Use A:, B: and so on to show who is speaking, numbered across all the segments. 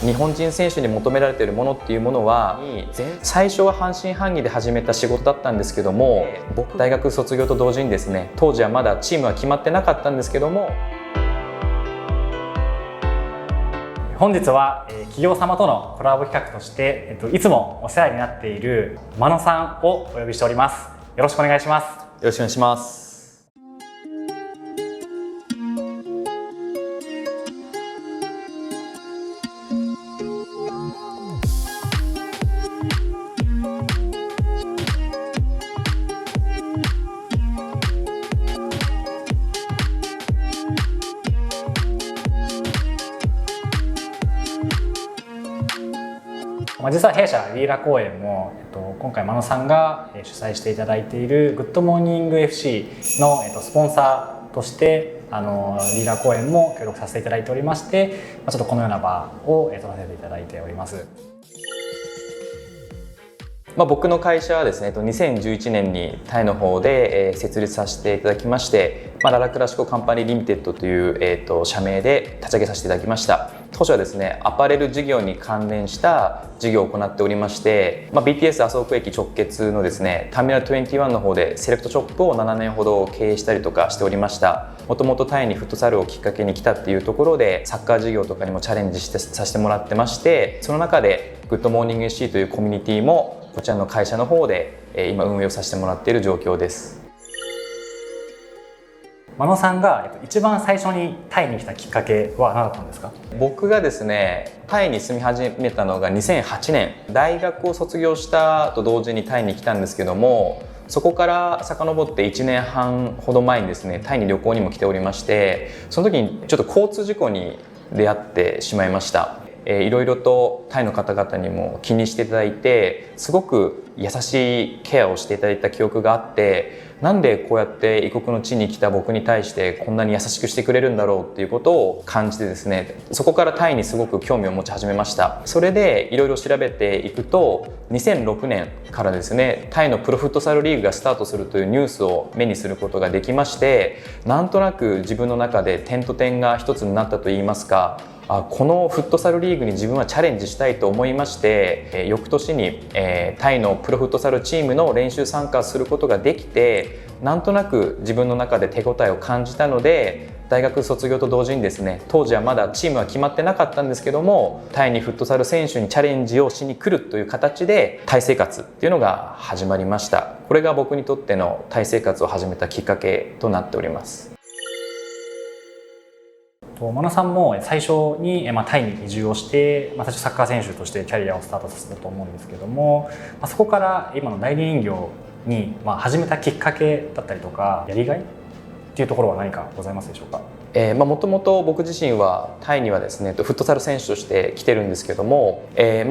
A: 日本人選手に求められているものっていうものは最初は半信半疑で始めた仕事だったんですけども、僕大学卒業と同時にですね、当時はまだチームは決まってなかったんですけども、
B: 本日は企業様とのコラボ企画として、いつもお世話になっている真野さんをお呼びしております。よろしくお願いします。
A: よろしくお願いします。
B: 実は弊社リーラ公演も、今回真野さんが主催していただいているグッドモーニング FC のスポンサーとしてリーラ公演も協力させていただいておりまして、ちょっとこのような場を取らせていただいております。
A: 僕の会社はですね、2011年にタイの方で設立させていただきまして、ララクラシコカンパニーリミテッドという社名で立ち上げさせていただきました。当初はですね、アパレル事業に関連した事業を行っておりまして、BTS 麻生区駅直結のですね、ターミナル21の方でセレクトショップを7年ほど経営したりとかしておりました。もともとタイにフットサルをきっかけに来たっていうところで、サッカー事業とかにもチャレンジさせてもらってまして、その中でグッドモーニング FC というコミュニティもこちらの会社の方で今運営をさせてもらっている状況です。
B: 真野さんが一番最初にタイに来たきっかけは何だったんですか？
A: 僕がですね、タイに住み始めたのが2008年、大学を卒業したと同時にタイに来たんですけども、そこから遡って1年半ほど前にですね、タイに旅行にも来ておりまして、その時にちょっと交通事故に出会ってしまいました。いろいろとタイの方々にも気にしていただいて、すごく優しいケアをしていただいた記憶があって、なんでこうやって異国の地に来た僕に対してこんなに優しくしてくれるんだろうっていうことを感じてですね、そこからタイにすごく興味を持ち始めました。それでいろいろ調べていくと、2006年からですね、タイのプロフットサルリーグがスタートするというニュースを目にすることができまして、なんとなく自分の中で点と点が一つになったといいますか、このフットサルリーグに自分はチャレンジしたいと思いまして、翌年にタイのプロフットサルチームの練習参加することができて、なんとなく自分の中で手応えを感じたので、大学卒業と同時にですね、当時はまだチームは決まってなかったんですけども、タイにフットサル選手にチャレンジをしに来るという形でタイ生活っていうのが始まりました。これが僕にとってのタイ生活を始めたきっかけとなっております。
B: 真野さんも最初にタイに移住をして、最初サッカー選手としてキャリアをスタートさせたと思うんですけども、そこから今の代理人業に始めたきっかけだったりとか、やりがいっていうところは何かございますでしょうか？
A: もともと僕自身はタイにはですね、フットサル選手として来てるんですけども、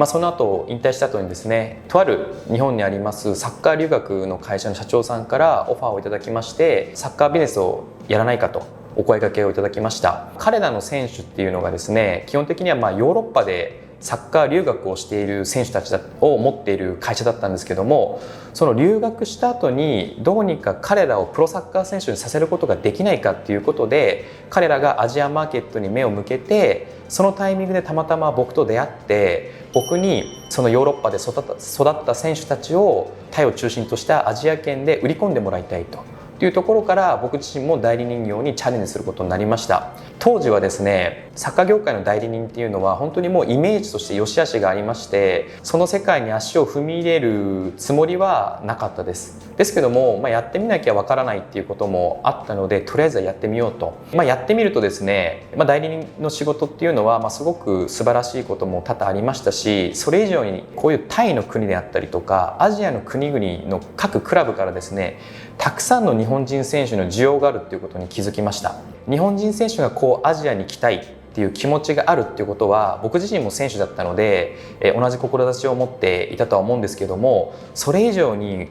A: その後引退した後にですね、とある日本にありますサッカー留学の会社の社長さんからオファーをいただきまして、サッカービジネスをやらないかとお声掛けをいただきました。彼らの選手っていうのがですね、基本的にはヨーロッパでサッカー留学をしている選手たちを持っている会社だったんですけども、その留学した後にどうにか彼らをプロサッカー選手にさせることができないかっていうことで、彼らがアジアマーケットに目を向けて、そのタイミングでたまたま僕と出会って、僕にそのヨーロッパで育った選手たちをタイを中心としたアジア圏で売り込んでもらいたいというところから、僕自身も代理人業にチャレンジすることになりました。当時はですね、サッカー業界の代理人っていうのは本当にもうイメージとして良し悪しがありまして、その世界に足を踏み入れるつもりはなかったです。ですけども、やってみなきゃわからないっていうこともあったので、とりあえずはやってみようと。やってみるとですね、代理人の仕事っていうのはすごく素晴らしいことも多々ありましたし、それ以上にこういうタイの国であったりとかアジアの国々の各クラブからですね、たくさんの日本人選手の需要があるっていうことに気づきました。日本人選手がアジアに来たいっていう気持ちがあるっていうことは、僕自身も選手だったので、同じ志を持っていたとは思うんですけども、それ以上に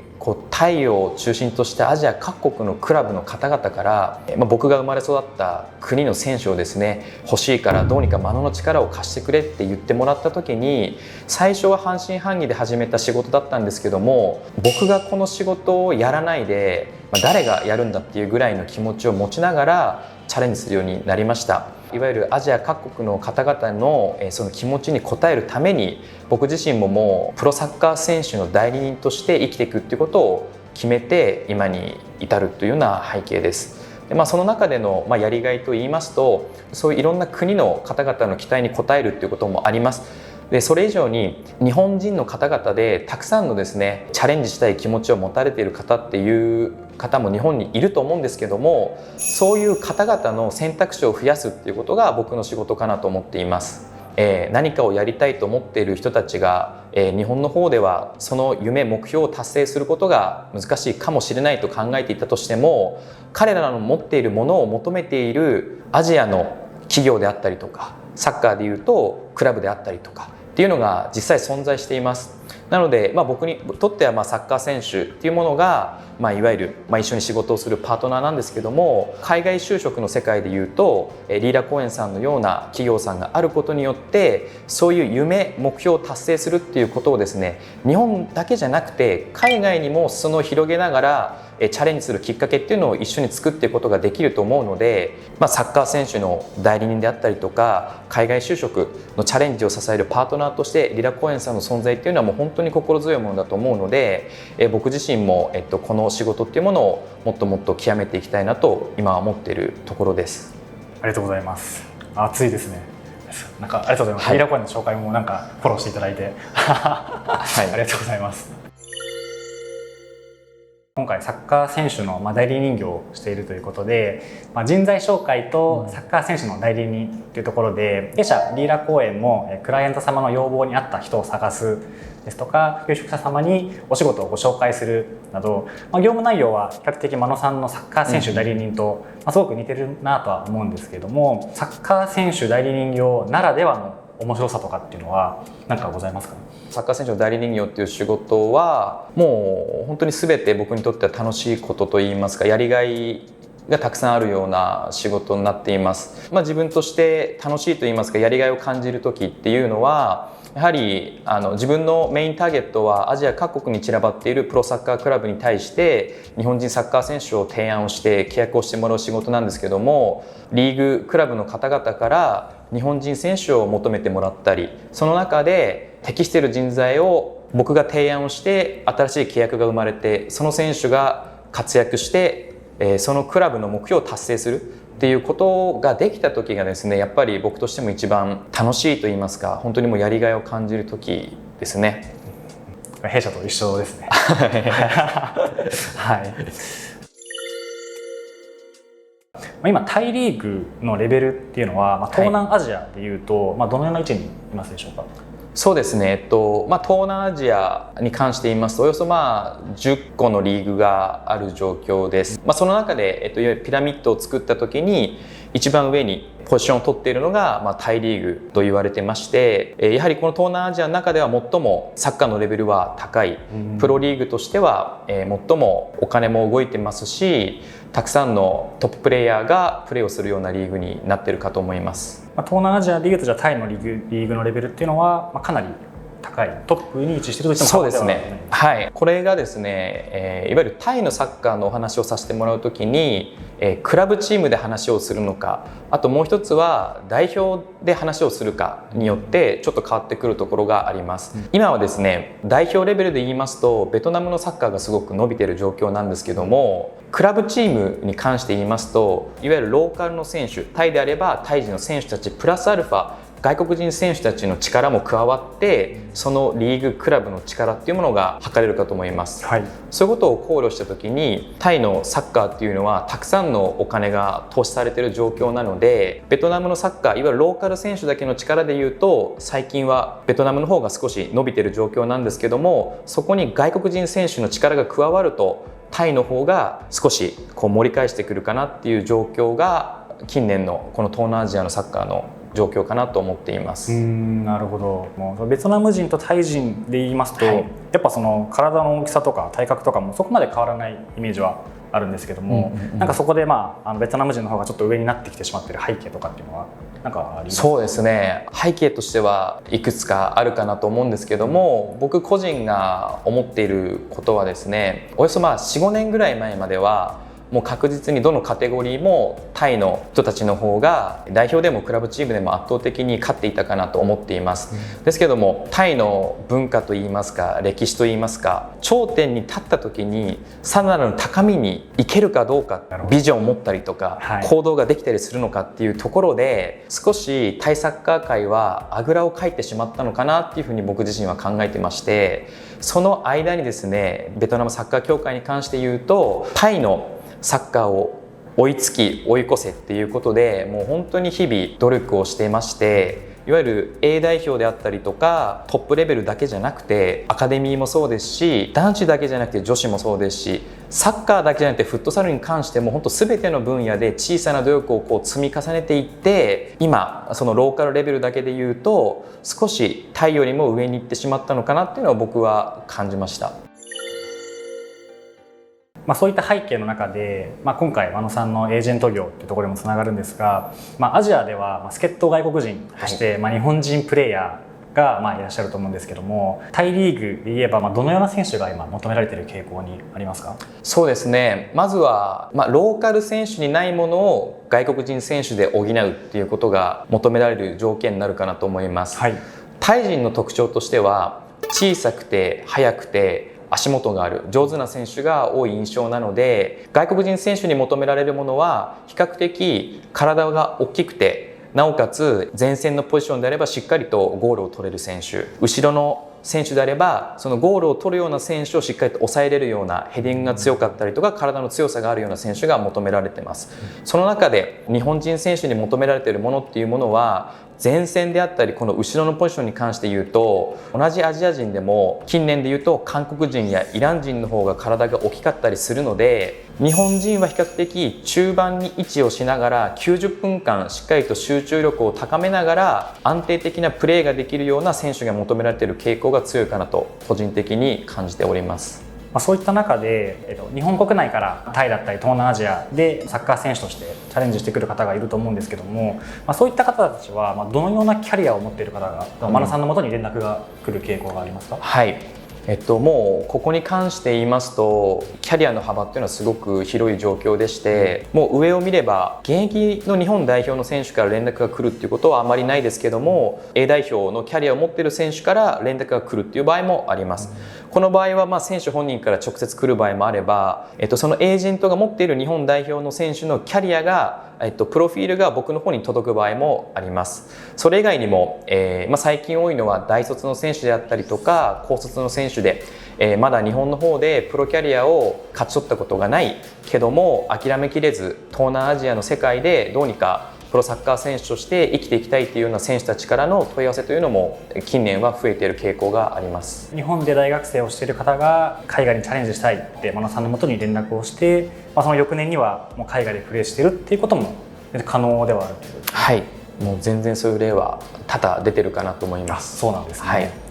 A: タイを中心としたアジア各国のクラブの方々から、僕が生まれ育った国の選手をですね、欲しいからどうにか真野の力を貸してくれって言ってもらった時に、最初は半信半疑で始めた仕事だったんですけども、僕がこの仕事をやらないで誰がやるんだっていうぐらいの気持ちを持ちながらチャレンジするようになりました。いわゆるアジア各国の方々のその気持ちに応えるために、僕自身ももうプロサッカー選手の代理人として生きていくっていうことを決めて今に至るというような背景です。でその中でのやりがいといいますと、そういういろんな国の方々の期待に応えるっていうこともあります。でそれ以上に日本人の方々でたくさんのですねチャレンジしたい気持ちを持たれている方っていう方も日本にいると思うんですけども、そういう方々の選択肢を増やすっていうことが僕の仕事かなと思っています。何かをやりたいと思っている人たちが、日本の方ではその夢目標を達成することが難しいかもしれないと考えていたとしても、彼らの持っているものを求めているアジアの企業であったりとか、サッカーでいうとクラブであったりとかっていうのが実際存在しています。なので、僕にとってはサッカー選手っていうものが、いわゆる、一緒に仕事をするパートナーなんですけども、海外就職の世界でいうとリーラ公園さんのような企業さんがあることによって、そういう夢目標を達成するっていうことをですね、日本だけじゃなくて海外にも裾野を広げながらチャレンジするきっかけっていうのを一緒に作っていくことができると思うので、サッカー選手の代理人であったりとか海外就職のチャレンジを支えるパートナーとしてリラ公園さんの存在っていうのはもう本当に心強いものだと思うので、僕自身も、この仕事っていうものをもっともっと極めていきたいなと今は思っているところです。
B: ありがとうございます。熱いですね。ありがとうございます。リーラ公園の紹介もフォローしていただいてありがとうございます。今回サッカー選手の代理人業をしているということで、人材紹介とサッカー選手の代理人というところで、弊社リーラ公園もクライアント様の要望に合った人を探すですとか、求職者様にお仕事をご紹介するなど、業務内容は比較的真野さんのサッカー選手代理人とすごく似てるなとは思うんですけれども、サッカー選手代理人業ならではの面白さとかっていうのは何かございますか？
A: サッカー選手の代理人業っていう仕事はもう本当に全て僕にとっては楽しいことといいますか、やりがいがたくさんあるような仕事になっています。自分として楽しいといいますか、やりがいを感じる時っていうのは、やはり自分のメインターゲットはアジア各国に散らばっているプロサッカークラブに対して日本人サッカー選手を提案をして契約をしてもらう仕事なんですけども、リーグクラブの方々から日本人選手を求めてもらったり、その中で適している人材を僕が提案をして新しい契約が生まれて、その選手が活躍してそのクラブの目標を達成するっていうことができた時がですね、やっぱり僕としても一番楽しいと言いますか、本当にもうやりがいを感じる時ですね。
B: 弊社と一緒ですねはい。今タイリーグのレベルっていうのは、東南アジアでいうと、どのような位置にいますでしょうか？
A: そうですね、東南アジアに関して言いますとおよそ10個のリーグがある状況です。その中で、いわゆるピラミッドを作った時に一番上にポジションを取っているのが、タイリーグと言われてまして、やはりこの東南アジアの中では最もサッカーのレベルは高い、プロリーグとしては、最もお金も動いてますし、たくさんのトッププレイヤーがプレーをするようなリーグになっているかと思います。
B: 東南アジアでいうと、じゃあタイのリーグのレベルっていうのは、かなり高いトップに位置しているとしても
A: そうですね、はい、これがですね、いわゆるタイのサッカーのお話をさせてもらうときに、クラブチームで話をするのか、あともう一つは代表で話をするかによってちょっと変わってくるところがあります。今はですね、代表レベルで言いますとベトナムのサッカーがすごく伸びている状況なんですけども、クラブチームに関して言いますと、いわゆるローカルの選手、タイであればタイ人の選手たちプラスアルファ外国人選手たちの力も加わって、そのリーグクラブの力っていうものが測れるかと思います、はい、そういうことを考慮した時にタイのサッカーっていうのはたくさんのお金が投資されている状況なので、ベトナムのサッカーいわゆるローカル選手だけの力でいうと最近はベトナムの方が少し伸びている状況なんですけども、そこに外国人選手の力が加わるとタイの方が少し盛り返してくるかなっていう状況が近年のこの東南アジアのサッカーの状況かなと思っています。
B: なるほど。もうベトナム人とタイ人で言いますと、やっぱその体の大きさとか体格とかもそこまで変わらないイメージはあるんですけども、なんかそこでベトナム人の方がちょっと上になってきてしまっている背景とかっていうのはなんかありますか？
A: そうですね、背景としてはいくつかあるかなと思うんですけども、僕個人が思っていることはですね、およそ4、5年ぐらい前まではもう確実にどのカテゴリーもタイの人たちの方が代表でもクラブチームでも圧倒的に勝っていたかなと思っています、ですけどもタイの文化といいますか歴史といいますか、頂点に立った時にさらなる高みに行けるかどうか、ビジョンを持ったりとか、行動ができたりするのかっていうところで少しタイサッカー界はあぐらをかいてしまったのかなっていうふうに僕自身は考えてまして、その間にですねベトナムサッカー協会に関して言うとタイのサッカーを追いつき追い越せっていうことでもう本当に日々努力をしていまして、いわゆる A 代表であったりとかトップレベルだけじゃなくてアカデミーもそうですし、男子だけじゃなくて女子もそうですし、サッカーだけじゃなくてフットサルに関しても本当全ての分野で小さな努力を積み重ねていって、今そのローカルレベルだけで言うと少しタイよりも上に行ってしまったのかなっていうのを僕は感じました。
B: そういった背景の中で、今回真野さんのエージェント業というところにもつながるんですが、アジアでは助っ人外国人として、日本人プレイヤーがいらっしゃると思うんですけども、タイリーグで言えばどのような選手が今求められている傾向にありますか？
A: そうですね、まずは、ローカル選手にないものを外国人選手で補うっていうことが求められる条件になるかなと思います、タイ人の特徴としては小さくて速くて足元がある上手な選手が多い印象なので、外国人選手に求められるものは比較的体が大きくて、なおかつ前線のポジションであればしっかりとゴールを取れる選手、後ろの選手であればそのゴールを取るような選手をしっかりと抑えれるような、ヘディングが強かったりとか体の強さがあるような選手が求められています。その中で日本人選手に求められているものっていうものは、前線であったりこの後ろのポジションに関して言うと、同じアジア人でも近年で言うと韓国人やイラン人の方が体が大きかったりするので、日本人は比較的中盤に位置をしながら90分間しっかりと集中力を高めながら安定的なプレーができるような選手が求められている傾向が強いかなと個人的に感じております。
B: そういった中で、日本国内からタイだったり東南アジアでサッカー選手としてチャレンジしてくる方がいると思うんですけども、そういった方たちはどのようなキャリアを持っている方が真野さんのもとに連絡が来る傾向がありますか？はい、
A: もうここに関して言いますとキャリアの幅っていうのはすごく広い状況でして、もう上を見れば現役の日本代表の選手から連絡が来るっていうことはあまりないですけども、 A 代表のキャリアを持っている選手から連絡が来るっていう場合もあります。この場合は選手本人から直接来る場合もあれば、そのエージェントが持っている日本代表の選手のキャリアが、プロフィールが僕の方に届く場合もあります。それ以外にも、最近多いのは大卒の選手であったりとか高卒の選手で、まだ日本の方でプロキャリアを勝ち取ったことがないけども諦めきれず東南アジアの世界でどうにかプロサッカー選手として生きていきたいというような選手たちからの問い合わせというのも近年は増えている傾向があります。
B: 日本で大学生をしている方が海外にチャレンジしたいって真野さんのもとに連絡をして、その翌年にはもう海外でプレーしているっていうことも可能ではあるということですね。
A: はい、もう全然そういう例は多々出てるかなと思います。
B: そうなんですね。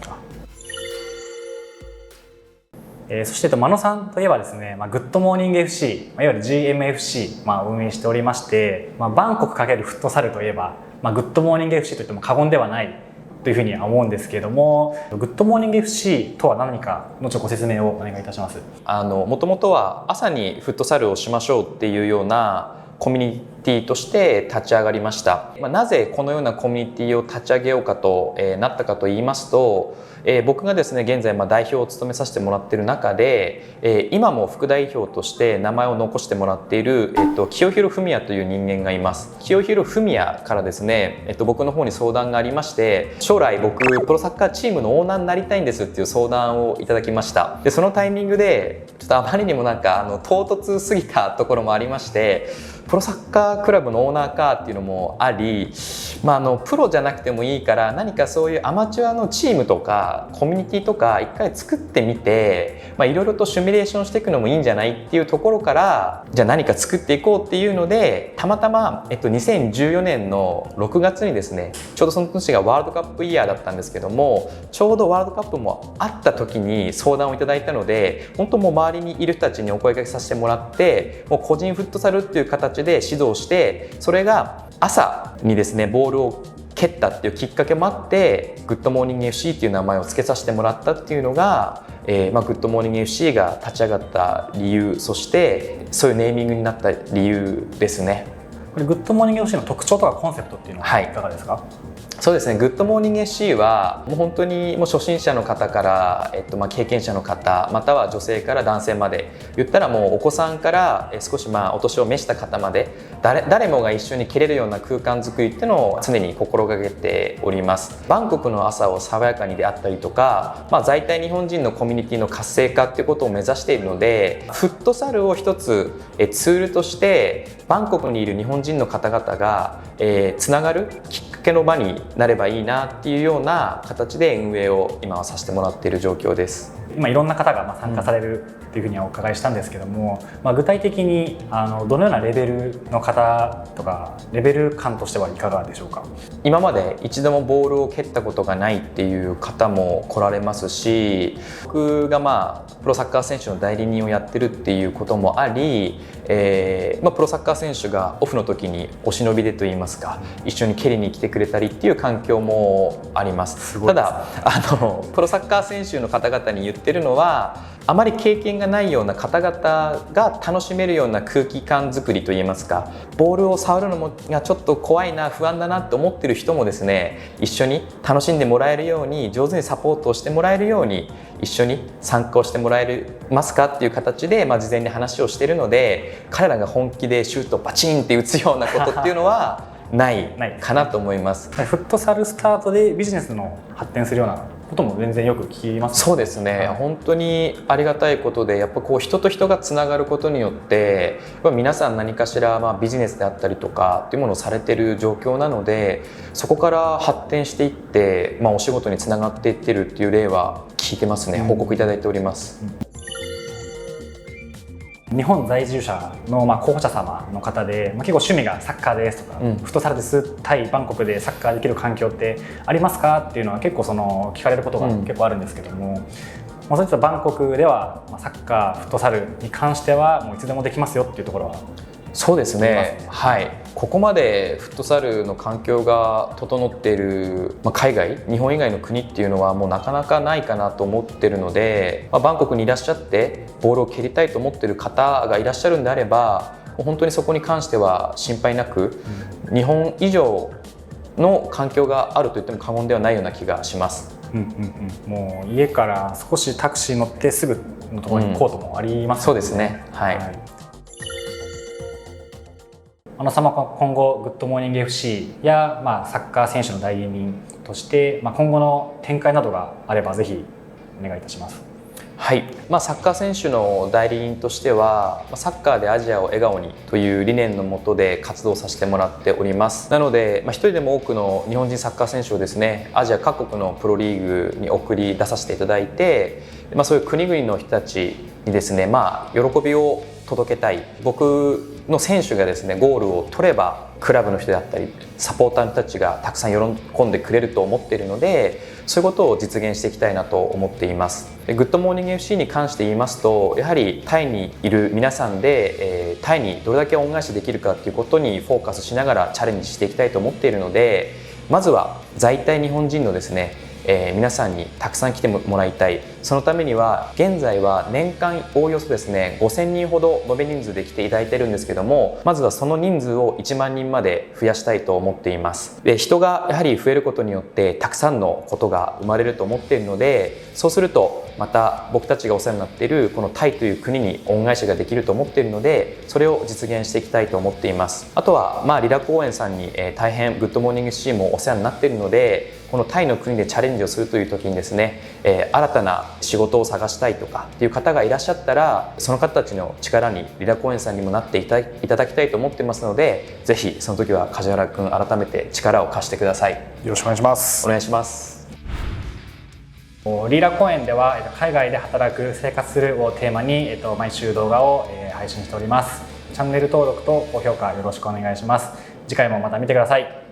B: そして真野さんといえばですね、グッドモーニング FC、いわゆる GMFC、運営しておりまして、バンコク×フットサルといえば、グッドモーニング FC といっても過言ではないというふうには思うんですけれども、グッドモーニング FC とは何か後ほどご説明をお願いいたします。
A: もともとは朝にフットサルをしましょうっていうようなコミュニティとして立ち上がりました。なぜこのようなコミュニティを立ち上げようかと、なったかと言いますと、僕がですね現在代表を務めさせてもらっている中で、今も副代表として名前を残してもらっている、清弘文也という人間がいます。清弘文也からですね、僕の方に相談がありまして、将来僕プロサッカーチームのオーナーになりたいんですっていう相談をいただきました。でそのタイミングでちょっとあまりにも唐突すぎたところもありまして、プロサッカークラブのオーナーかっていうのもあり、プロじゃなくてもいいから何かそういうアマチュアのチームとかコミュニティとか一回作ってみて、いろいろとシミュレーションしていくのもいいんじゃないっていうところから、じゃあ何か作っていこうっていうので、たまたま、2014年の6月にですね、ちょうどその年がワールドカップイヤーだったんですけども、ちょうどワールドカップもあった時に相談をいただいたので、本当もう周りにいる人たちにお声掛けさせてもらって、もう個人フットサルっていう形で指導して、それが朝にですねボールを蹴ったっていうきっかけもあってグッドモーニング FC っていう名前を付けさせてもらったっていうのが、グッドモーニング FC が立ち上がった理由、そしてそういうネーミングになった理由ですね。
B: これグッドモーニング FC の特徴とかコンセプトっていうのはいかがですか？
A: そうですね、グッドモーニング FC はもう本当にもう初心者の方から、経験者の方、または女性から男性まで、言ったらもうお子さんから少しお年を召した方まで誰もが一緒に蹴れるような空間づくりっていうのを常に心がけております。バンコクの朝を爽やかにであったりとか、在体日本人のコミュニティの活性化っていうことを目指しているので、フットサルを一つツールとしてバンコクにいる日本人の方々がつながるきっかけの場になればいいなっていうような形で運営を今はさせてもらっている状況です。
B: 今いろんな方が参加されるっていうふうにはお伺いしたんですけども、具体的にどのようなレベルの方とかレベル感としてはいかがでしょうか？
A: 今まで一度もボールを蹴ったことがないっていう方も来られますし、僕がプロサッカー選手の代理人をやってるっていうこともあり、プロサッカー選手がオフの時にお忍びでといいますか、一緒に蹴りに来てくれたりっていう環境もあります。ただプロサッカー選手の方々に言ってるのは、あまり経験がないような方々が楽しめるような空気感作りといいますか、ボールを触るのがちょっと怖いな、不安だなって思ってる人もですね、一緒に楽しんでもらえるように、上手にサポートをしてもらえるように、一緒に参加をしてもらえますかっていう形で、事前に話をしているので、彼らが本気でシュートをバチンって打つようなことっていうのはないかなと思います。
B: フットサルスタートでビジネスの発展するようなことも全然よく聞きます。
A: そうですね、本当にありがたいことで、やっぱ人と人がつながることによって皆さん何かしらビジネスであったりとかっていうものをされている状況なので、そこから発展していって、お仕事につながっていってるっていう例は聞いてますね。報告いただいております。
B: 日本在住者の候補者様の方で、結構趣味がサッカーですとか、フットサルです、タイバンコクでサッカーできる環境ってありますかっていうのは結構聞かれることが結構あるんですけども、そういったバンコクではサッカーフットサルに関してはもういつでもできますよっていうところは？
A: そうですね、はい、ここまでフットサルの環境が整っている、海外、日本以外の国っていうのはもうなかなかないかなと思ってるので、バンコクにいらっしゃってボールを蹴りたいと思っている方がいらっしゃるんであれば、本当にそこに関しては心配なく、日本以上の環境があると言っても過言ではないような気がします。
B: もう家から少しタクシー乗ってすぐのところにコートもあります
A: そうですね、はい。
B: 今後グッドモーニング FC や、サッカー選手の代理人として、今後の展開などがあればぜひお願いいたします。
A: はい、サッカー選手の代理人としては、サッカーでアジアを笑顔にという理念のもとで活動させてもらっております。なので、一人でも多くの日本人サッカー選手をですね、アジア各国のプロリーグに送り出させていただいて、そういう国々の人たちにですね、喜びを届けたい。僕の選手がですね、ゴールを取ればクラブの人だったりサポーターの人たちがたくさん喜んでくれると思っているので、そういうことを実現していきたいなと思っています。グッドモーニング FC に関して言いますと、やはりタイにいる皆さんで、タイにどれだけ恩返しできるかということにフォーカスしながらチャレンジしていきたいと思っているので、まずは在体日本人のですね、皆さんにたくさん来てもらいたい。そのためには現在は年間おおよそですね5000人ほど延べ人数で来ていただいているんですけども、まずはその人数を1万人まで増やしたいと思っています。で、人がやはり増えることによってたくさんのことが生まれると思っているので、そうするとまた僕たちがお世話になっているこのタイという国に恩返しができると思っているので、それを実現していきたいと思っています。あとはリラ公園さんに大変グッドモーニング C もお世話になっているので、このタイの国でチャレンジをするという時にですね、新たな仕事を探したいとかっていう方がいらっしゃったら、その方たちの力にリラ公園さんにもなっていただきたいと思ってますので、ぜひその時は梶原君改めて力を貸してください。よ
B: ろしくお願いします。
A: お願いします。
B: リーラ公園では海外で働く、生活するをテーマに毎週動画を配信しております。チャンネル登録と高評価よろしくお願いします。次回もまた見てください。